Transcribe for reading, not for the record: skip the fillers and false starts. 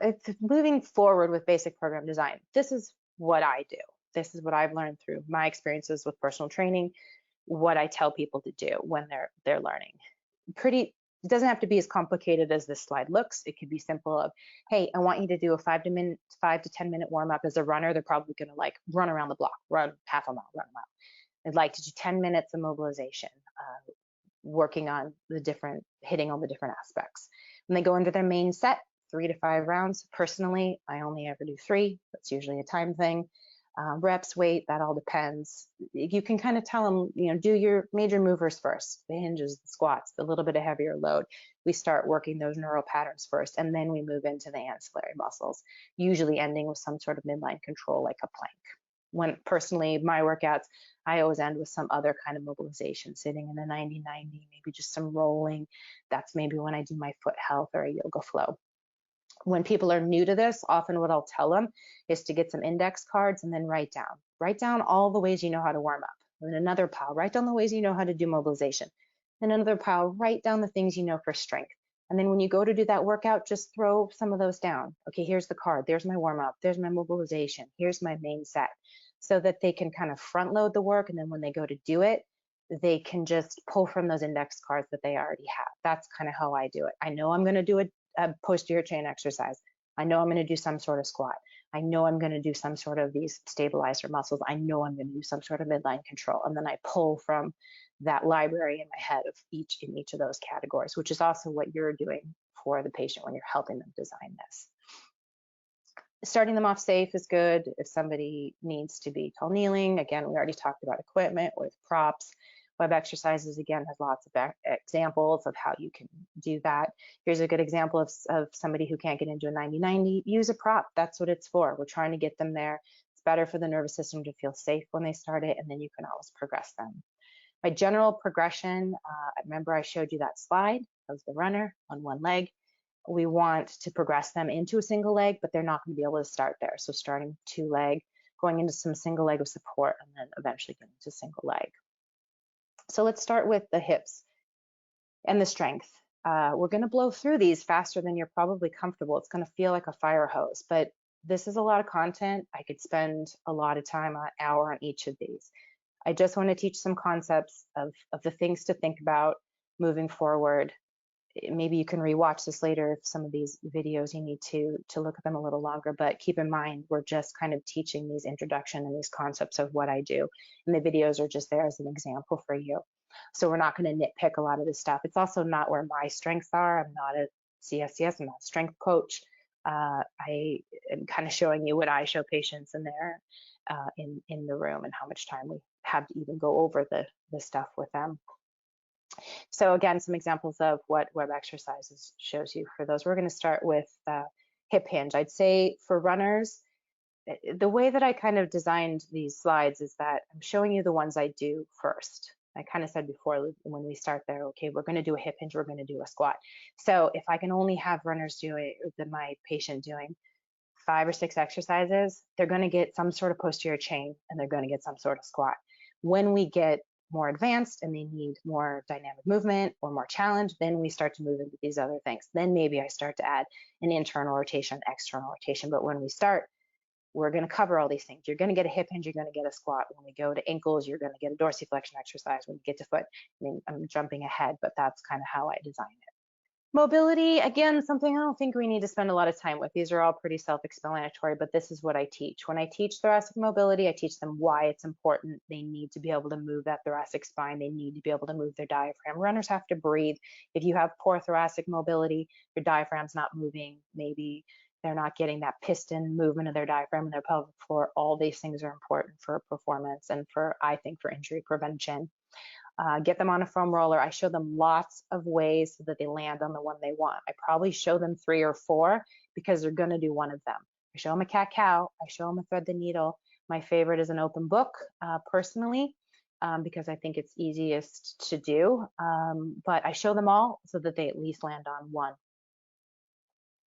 it's moving forward with basic program design. This is what I do. This is what I've learned through my experiences with personal training, what I tell people to do when they're learning. It doesn't have to be as complicated as this slide looks. It could be simple of, hey, I want you to do a 5 to 10 minute warm up. As a runner, they're probably going to like run around the block, run half a mile, run a mile. I'd like to do 10 minutes of mobilization, working on hitting all the different aspects. When they go into their main set, 3 to 5 rounds. Personally, I only ever do 3. That's usually a time thing. Reps, weight, that all depends. You can kind of tell them, do your major movers first, the hinges, the squats, a little bit of heavier load. We start working those neural patterns first, and then we move into the ancillary muscles, usually ending with some sort of midline control like a plank. When personally, my workouts, I always end with some other kind of mobilization, sitting in a 90-90, maybe just some rolling. That's maybe when I do my foot health or a yoga flow. When people are new to this, often what I'll tell them is to get some index cards and then write down all the ways you know how to warm up. In another pile, write down the ways you know how to do mobilization. In another pile, write down the things you know for strength. And then when you go to do that workout, just throw some of those down. Okay, here's the card. There's my warm up. There's my mobilization. Here's my main set. So that they can kind of front load the work. And then when they go to do it, they can just pull from those index cards that they already have. That's kind of how I do it. I know I'm going to do a posterior chain exercise. I know I'm going to do some sort of squat. I know I'm going to do some sort of these stabilizer muscles. I know I'm going to do some sort of midline control. And then I pull from that library in my head of each of those categories, which is also what you're doing for the patient when you're helping them design this. Starting them off safe is good. If somebody needs to be tall kneeling, again, we already talked about equipment with props. Web exercises, again, has lots of examples of how you can do that. Here's a good example of somebody who can't get into a 90-90. Use a prop. That's what it's for. We're trying to get them there. It's better for the nervous system to feel safe when they start it, and then you can always progress them. My general progression, remember I showed you that slide of the runner on one leg. We want to progress them into a single leg, but they're not going to be able to start there. So starting 2 leg, going into some single leg of support, and then eventually getting to single leg. So let's start with the hips and the strength. We're going to blow through these faster than you're probably comfortable. It's going to feel like a fire hose, but this is a lot of content. I could spend a lot of time, an hour on each of these. I just want to teach some concepts of the things to think about moving forward. Maybe you can rewatch this later if some of these videos you need to look at them a little longer, but keep in mind we're just kind of teaching these introduction and these concepts of what I do, and the videos are just there as an example for you. So we're not going to nitpick a lot of this stuff. It's also not where my strengths are. I'm not a CSCS, I'm not a strength coach. I am kind of showing you what I show patients in there in the room and how much time we have to even go over the stuff with them. So again, some examples of what web exercises shows you for those. We're going to start with hip hinge. I'd say for runners, the way that I kind of designed these slides is that I'm showing you the ones I do first. I kind of said before when we start there, okay, we're going to do a hip hinge, we're going to do a squat. So if I can only have runners doing, my patient doing 5 or 6 exercises, they're going to get some sort of posterior chain and they're going to get some sort of squat. When we get more advanced and they need more dynamic movement or more challenge, then we start to move into these other things. Then maybe I start to add an internal rotation, external rotation. But when we start, we're going to cover all these things. You're going to get a hip hinge, you're going to get a squat. When we go to ankles, you're going to get a dorsiflexion exercise. When you get to foot, I mean, I'm jumping ahead, but that's kind of how I design it. Mobility, again, something I don't think we need to spend a lot of time with. These are all pretty self-explanatory, but this is what I teach. When I teach thoracic mobility, I teach them why it's important. They need to be able to move that thoracic spine. They need to be able to move their diaphragm. Runners have to breathe. If you have poor thoracic mobility, your diaphragm's not moving. Maybe they're not getting that piston movement of their diaphragm and their pelvic floor. All these things are important for performance and I think, for injury prevention. Get them on a foam roller. I show them lots of ways so that they land on the one they want. I probably show them 3 or 4 because they're going to do one of them. I show them a cat-cow. I show them a thread the needle. My favorite is an open book, personally, because I think it's easiest to do. But I show them all so that they at least land on one.